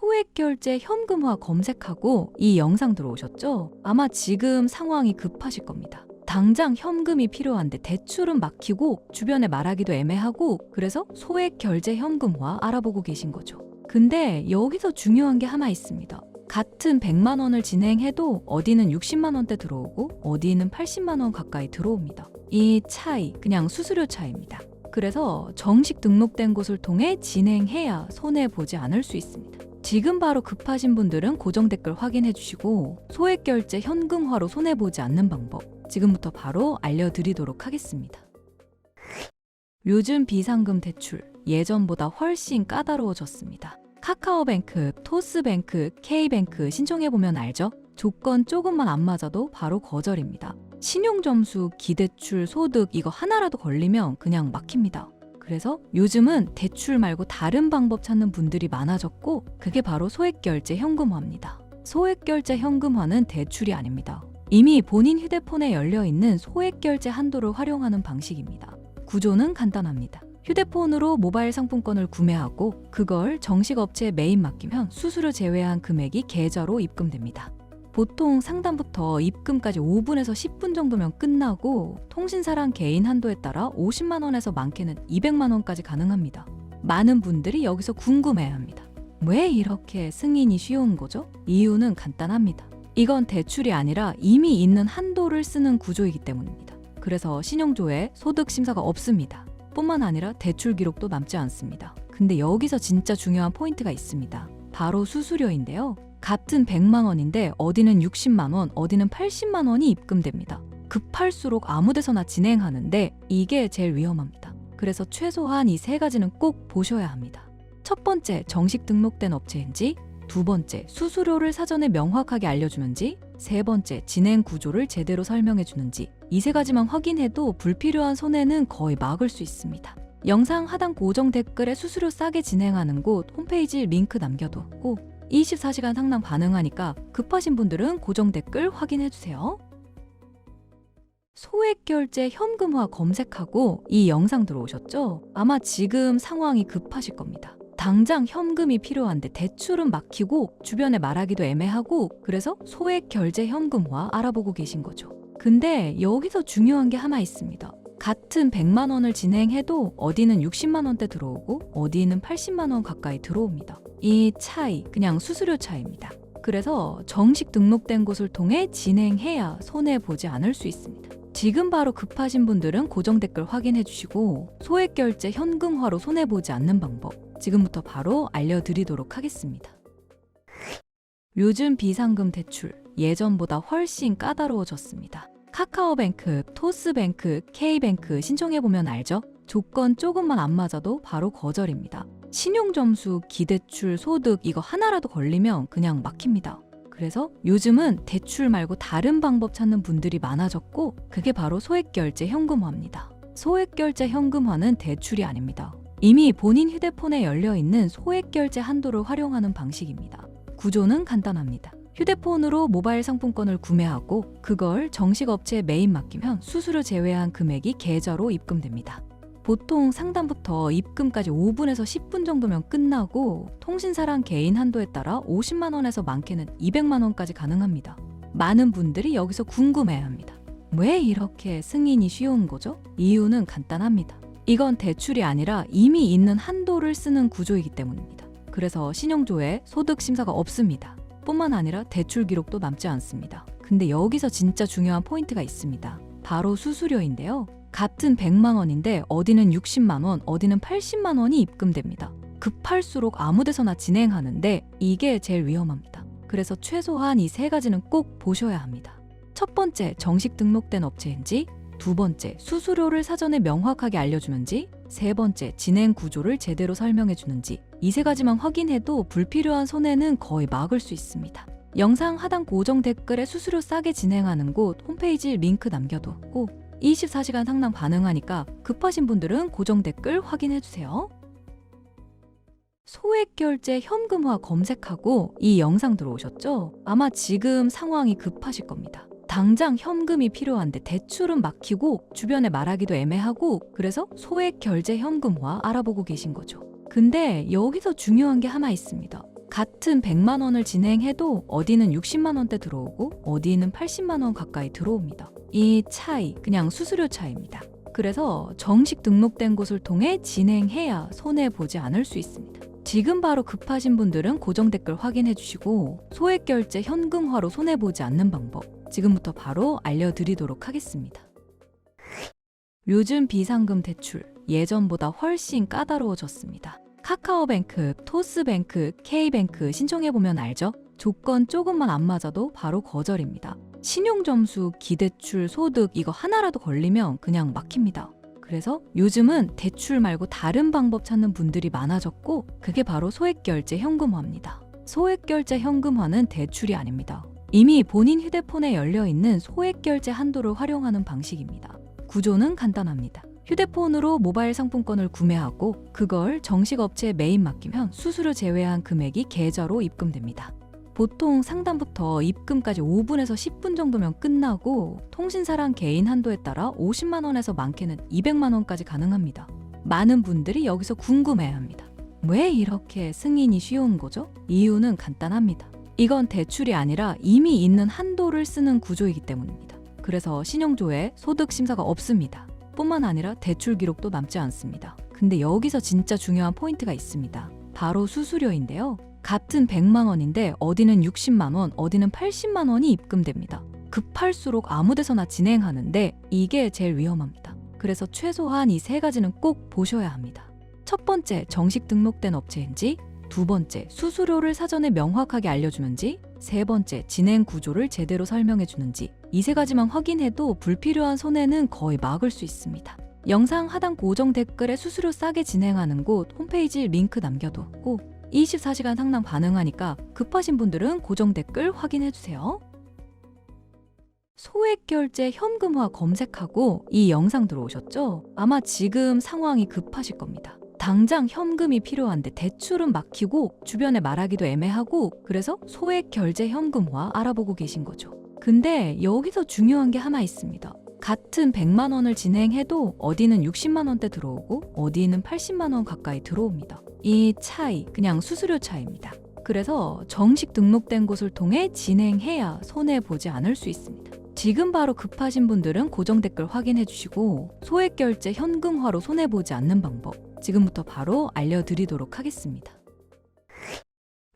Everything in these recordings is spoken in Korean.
소액결제 현금화 검색하고 이 영상 들어오셨죠? 아마 지금 상황이 급하실 겁니다. 당장 현금이 필요한데 대출은 막히고 주변에 말하기도 애매하고 그래서 소액결제 현금화 알아보고 계신 거죠. 근데 여기서 중요한 게 하나 있습니다. 같은 100만 원을 진행해도 어디는 60만 원대 들어오고 어디는 80만 원 가까이 들어옵니다. 이 차이, 그냥 수수료 차이입니다. 그래서 정식 등록된 곳을 통해 진행해야 손해보지 않을 수 있습니다. 지금 바로 급하신 분들은 고정 댓글 확인해 주시고 소액결제 현금화로 손해보지 않는 방법 지금부터 바로 알려드리도록 하겠습니다. 요즘 비상금 대출 예전보다 훨씬 까다로워졌습니다. 카카오뱅크, 토스뱅크, K뱅크 신청해보면 알죠? 조건 조금만 안 맞아도 바로 거절입니다. 신용점수, 기대출, 소득 이거 하나라도 걸리면 그냥 막힙니다. 그래서 요즘은 대출 말고 다른 방법 찾는 분들이 많아졌고 그게 바로 소액결제 현금화입니다. 소액결제 현금화는 대출이 아닙니다. 이미 본인 휴대폰에 열려있는 소액결제 한도를 활용하는 방식입니다. 구조는 간단합니다. 휴대폰으로 모바일 상품권을 구매하고 그걸 정식 업체에 매입 맡기면 수수료 제외한 금액이 계좌로 입금됩니다. 보통 상담부터 입금까지 5분에서 10분 정도면 끝나고 통신사랑 개인 한도에 따라 50만 원에서 많게는 200만 원까지 가능합니다. 많은 분들이 여기서 궁금해합니다. 왜 이렇게 승인이 쉬운 거죠? 이유는 간단합니다. 이건 대출이 아니라 이미 있는 한도를 쓰는 구조이기 때문입니다. 그래서 신용조회, 소득 심사가 없습니다. 뿐만 아니라 대출 기록도 남지 않습니다. 근데 여기서 진짜 중요한 포인트가 있습니다. 바로 수수료인데요. 같은 100만 원인데 어디는 60만 원, 어디는 80만 원이 입금됩니다. 급할수록 아무 데서나 진행하는데 이게 제일 위험합니다. 그래서 최소한 이 세 가지는 꼭 보셔야 합니다. 첫 번째, 정식 등록된 업체인지, 두 번째, 수수료를 사전에 명확하게 알려주는지, 세 번째, 진행 구조를 제대로 설명해 주는지 이 세 가지만 확인해도 불필요한 손해는 거의 막을 수 있습니다. 영상 하단 고정 댓글에 수수료 싸게 진행하는 곳 홈페이지 링크 남겨뒀고 24시간 상담 가능하니까 급하신 분들은 고정 댓글 확인해 주세요. 소액결제 현금화 검색하고 이 영상 들어오셨죠? 아마 지금 상황이 급하실 겁니다. 당장 현금이 필요한데 대출은 막히고 주변에 말하기도 애매하고 그래서 소액결제 현금화 알아보고 계신 거죠. 근데 여기서 중요한 게 하나 있습니다. 같은 100만 원을 진행해도 어디는 60만 원대 들어오고 어디는 80만 원 가까이 들어옵니다. 이 차이, 그냥 수수료 차이입니다. 그래서 정식 등록된 곳을 통해 진행해야 손해보지 않을 수 있습니다. 지금 바로 급하신 분들은 고정 댓글 확인해 주시고 소액결제 현금화로 손해보지 않는 방법 지금부터 바로 알려드리도록 하겠습니다. 요즘 비상금 대출 예전보다 훨씬 까다로워졌습니다. 카카오뱅크, 토스뱅크, K뱅크 신청해보면 알죠? 조건 조금만 안 맞아도 바로 거절입니다. 신용점수, 기대출, 소득 이거 하나라도 걸리면 그냥 막힙니다. 그래서 요즘은 대출 말고 다른 방법 찾는 분들이 많아졌고 그게 바로 소액결제 현금화입니다. 소액결제 현금화는 대출이 아닙니다. 이미 본인 휴대폰에 열려있는 소액결제 한도를 활용하는 방식입니다. 구조는 간단합니다. 휴대폰으로 모바일 상품권을 구매하고 그걸 정식 업체에 매입 맡기면 수수료 제외한 금액이 계좌로 입금됩니다. 보통 상담부터 입금까지 5분에서 10분 정도면 끝나고 통신사랑 개인 한도에 따라 50만 원에서 많게는 200만 원까지 가능합니다. 많은 분들이 여기서 궁금해합니다. 왜 이렇게 승인이 쉬운 거죠? 이유는 간단합니다. 이건 대출이 아니라 이미 있는 한도를 쓰는 구조이기 때문입니다. 그래서 신용조회, 소득 심사가 없습니다. 뿐만 아니라 대출 기록도 남지 않습니다. 근데 여기서 진짜 중요한 포인트가 있습니다. 바로 수수료인데요. 같은 100만 원인데 어디는 60만 원, 어디는 80만 원이 입금됩니다. 급할수록 아무 데서나 진행하는데 이게 제일 위험합니다. 그래서 최소한 이 세 가지는 꼭 보셔야 합니다. 첫 번째, 정식 등록된 업체인지, 두 번째, 수수료를 사전에 명확하게 알려주는지, 세 번째, 진행 구조를 제대로 설명해 주는지 이 세 가지만 확인해도 불필요한 손해는 거의 막을 수 있습니다. 영상 하단 고정 댓글에 수수료 싸게 진행하는 곳 홈페이지 링크 남겨뒀고 24시간 상담 가능하니까 급하신 분들은 고정 댓글 확인해 주세요. 소액결제 현금화 검색하고 이 영상 들어오셨죠? 아마 지금 상황이 급하실 겁니다. 당장 현금이 필요한데 대출은 막히고 주변에 말하기도 애매하고 그래서 소액결제 현금화 알아보고 계신 거죠. 근데 여기서 중요한 게 하나 있습니다. 같은 100만 원을 진행해도 어디는 60만 원대 들어오고 어디는 80만 원 가까이 들어옵니다. 이 차이, 그냥 수수료 차이입니다. 그래서 정식 등록된 곳을 통해 진행해야 손해보지 않을 수 있습니다. 지금 바로 급하신 분들은 고정 댓글 확인해 주시고 소액 결제 현금화로 손해보지 않는 방법 지금부터 바로 알려드리도록 하겠습니다. 요즘 비상금 대출 예전보다 훨씬 까다로워졌습니다. 카카오뱅크, 토스뱅크, K뱅크 신청해보면 알죠? 조건 조금만 안 맞아도 바로 거절입니다. 신용점수, 기대출, 소득 이거 하나라도 걸리면 그냥 막힙니다. 그래서 요즘은 대출 말고 다른 방법 찾는 분들이 많아졌고 그게 바로 소액결제 현금화입니다. 소액결제 현금화는 대출이 아닙니다. 이미 본인 휴대폰에 열려있는 소액결제 한도를 활용하는 방식입니다. 구조는 간단합니다. 휴대폰으로 모바일 상품권을 구매하고 그걸 정식 업체에 매입 맡기면 수수료 제외한 금액이 계좌로 입금됩니다. 보통 상담부터 입금까지 5분에서 10분 정도면 끝나고 통신사랑 개인 한도에 따라 50만 원에서 많게는 200만 원까지 가능합니다. 많은 분들이 여기서 궁금해합니다. 왜 이렇게 승인이 쉬운 거죠? 이유는 간단합니다. 이건 대출이 아니라 이미 있는 한도를 쓰는 구조이기 때문입니다. 그래서 신용조회, 소득 심사가 없습니다. 뿐만 아니라 대출 기록도 남지 않습니다. 근데 여기서 진짜 중요한 포인트가 있습니다. 바로 수수료인데요. 같은 100만 원인데 어디는 60만 원, 어디는 80만 원이 입금됩니다. 급할수록 아무 데서나 진행하는데 이게 제일 위험합니다. 그래서 최소한 이 세 가지는 꼭 보셔야 합니다. 첫 번째, 정식 등록된 업체인지, 두 번째, 수수료를 사전에 명확하게 알려주는지, 세 번째, 진행 구조를 제대로 설명해 주는지 이 세 가지만 확인해도 불필요한 손해는 거의 막을 수 있습니다. 영상 하단 고정 댓글에 수수료 싸게 진행하는 곳 홈페이지 링크 남겨뒀고 24시간 상담 가능하니까 급하신 분들은 고정 댓글 확인해 주세요. 소액결제 현금화 검색하고 이 영상 들어오셨죠? 아마 지금 상황이 급하실 겁니다. 당장 현금이 필요한데 대출은 막히고 주변에 말하기도 애매하고 그래서 소액결제 현금화 알아보고 계신 거죠. 근데 여기서 중요한 게 하나 있습니다. 같은 100만 원을 진행해도 어디는 60만 원대 들어오고 어디는 80만 원 가까이 들어옵니다. 이 차이, 그냥 수수료 차이입니다. 그래서 정식 등록된 곳을 통해 진행해야 손해보지 않을 수 있습니다. 지금 바로 급하신 분들은 고정 댓글 확인해 주시고 소액결제 현금화로 손해보지 않는 방법 지금부터 바로 알려드리도록 하겠습니다.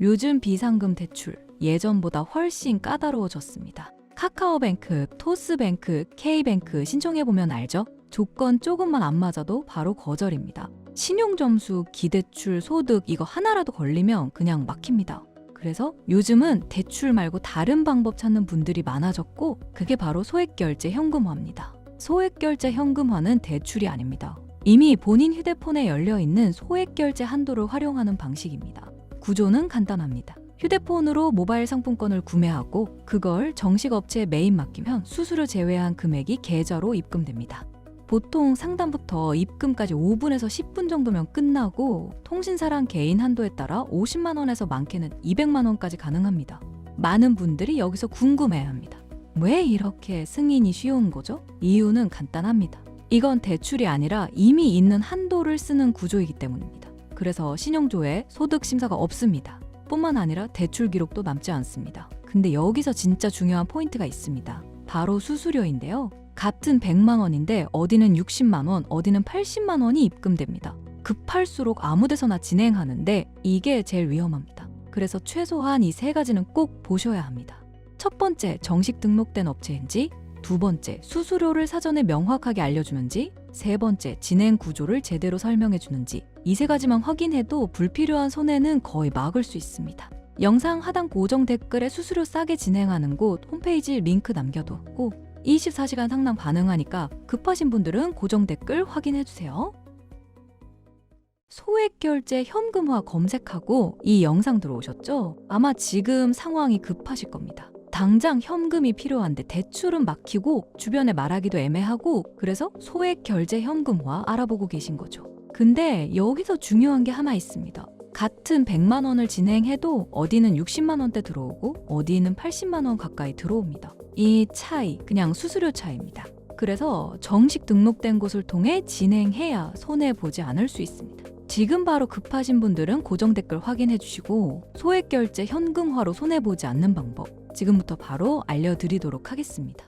요즘 비상금 대출 예전보다 훨씬 까다로워졌습니다. 카카오뱅크, 토스뱅크, K뱅크 신청해보면 알죠? 조건 조금만 안 맞아도 바로 거절입니다. 신용점수, 기대출, 소득 이거 하나라도 걸리면 그냥 막힙니다. 그래서 요즘은 대출 말고 다른 방법 찾는 분들이 많아졌고 그게 바로 소액결제 현금화입니다. 소액결제 현금화는 대출이 아닙니다. 이미 본인 휴대폰에 열려있는 소액결제 한도를 활용하는 방식입니다. 구조는 간단합니다. 휴대폰으로 모바일 상품권을 구매하고 그걸 정식 업체에 매입 맡기면 수수료 제외한 금액이 계좌로 입금됩니다. 보통 상담부터 입금까지 5분에서 10분 정도면 끝나고 통신사랑 개인 한도에 따라 50만 원에서 많게는 200만 원까지 가능합니다. 많은 분들이 여기서 궁금해합니다. 왜 이렇게 승인이 쉬운 거죠? 이유는 간단합니다. 이건 대출이 아니라 이미 있는 한도를 쓰는 구조이기 때문입니다. 그래서 신용조회, 소득 심사가 없습니다. 뿐만 아니라 대출 기록도 남지 않습니다. 근데 여기서 진짜 중요한 포인트가 있습니다. 바로 수수료인데요. 같은 100만 원인데 어디는 60만 원, 어디는 80만 원이 입금됩니다. 급할수록 아무 데서나 진행하는데 이게 제일 위험합니다. 그래서 최소한 이 세 가지는 꼭 보셔야 합니다. 첫 번째, 정식 등록된 업체인지, 두 번째, 수수료를 사전에 명확하게 알려주는지, 세 번째, 진행 구조를 제대로 설명해 주는지 이 세 가지만 확인해도 불필요한 손해는 거의 막을 수 있습니다. 영상 하단 고정 댓글에 수수료 싸게 진행하는 곳 홈페이지 링크 남겨뒀고 24시간 상담 가능하니까 급하신 분들은 고정 댓글 확인해 주세요. 소액결제 현금화 검색하고 이 영상 들어오셨죠? 아마 지금 상황이 급하실 겁니다. 당장 현금이 필요한데 대출은 막히고 주변에 말하기도 애매하고 그래서 소액결제 현금화 알아보고 계신 거죠. 근데 여기서 중요한 게 하나 있습니다. 같은 100만 원을 진행해도 어디는 60만 원대 들어오고 어디는 80만 원 가까이 들어옵니다. 이 차이, 그냥 수수료 차이입니다. 그래서 정식 등록된 곳을 통해 진행해야 손해보지 않을 수 있습니다. 지금 바로 급하신 분들은 고정 댓글 확인해 주시고 소액 결제 현금화로 손해보지 않는 방법 지금부터 바로 알려드리도록 하겠습니다.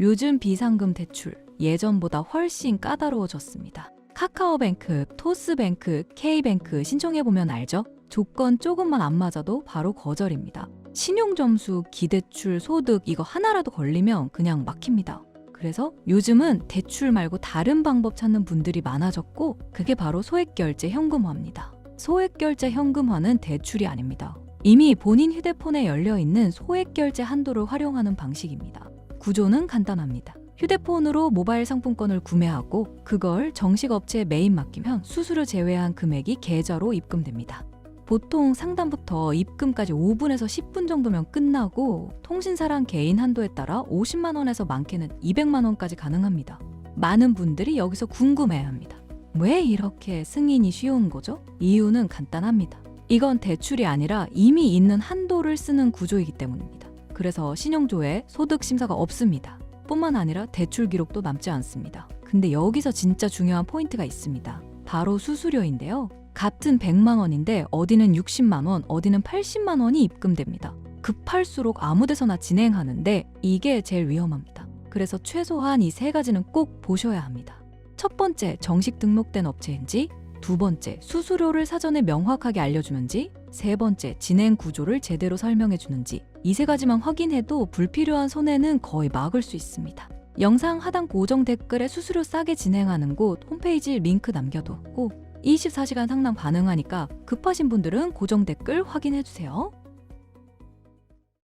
요즘 비상금 대출 예전보다 훨씬 까다로워졌습니다. 카카오뱅크, 토스뱅크, K뱅크 신청해보면 알죠? 조건 조금만 안 맞아도 바로 거절입니다. 신용점수, 기대출, 소득 이거 하나라도 걸리면 그냥 막힙니다. 그래서 요즘은 대출 말고 다른 방법 찾는 분들이 많아졌고 그게 바로 소액결제 현금화입니다. 소액결제 현금화는 대출이 아닙니다. 이미 본인 휴대폰에 열려있는 소액결제 한도를 활용하는 방식입니다. 구조는 간단합니다. 휴대폰으로 모바일 상품권을 구매하고 그걸 정식 업체에 매입 맡기면 수수료 제외한 금액이 계좌로 입금됩니다. 보통 상담부터 입금까지 5분에서 10분 정도면 끝나고 통신사랑 개인 한도에 따라 50만 원에서 많게는 200만 원까지 가능합니다. 많은 분들이 여기서 궁금해합니다. 왜 이렇게 승인이 쉬운 거죠? 이유는 간단합니다. 이건 대출이 아니라 이미 있는 한도를 쓰는 구조이기 때문입니다. 그래서 신용조회, 소득 심사가 없습니다. 뿐만 아니라 대출 기록도 남지 않습니다. 근데 여기서 진짜 중요한 포인트가 있습니다. 바로 수수료인데요. 같은 100만 원인데 어디는 60만 원, 어디는 80만 원이 입금됩니다. 급할수록 아무 데서나 진행하는데 이게 제일 위험합니다. 그래서 최소한 이 세 가지는 꼭 보셔야 합니다. 첫 번째, 정식 등록된 업체인지, 두 번째, 수수료를 사전에 명확하게 알려주는지, 세 번째, 진행 구조를 제대로 설명해 주는지 이 세 가지만 확인해도 불필요한 손해는 거의 막을 수 있습니다. 영상 하단 고정 댓글에 수수료 싸게 진행하는 곳 홈페이지 링크 남겨뒀고 24시간 상담 가능하니까 급하신 분들은 고정 댓글 확인해 주세요.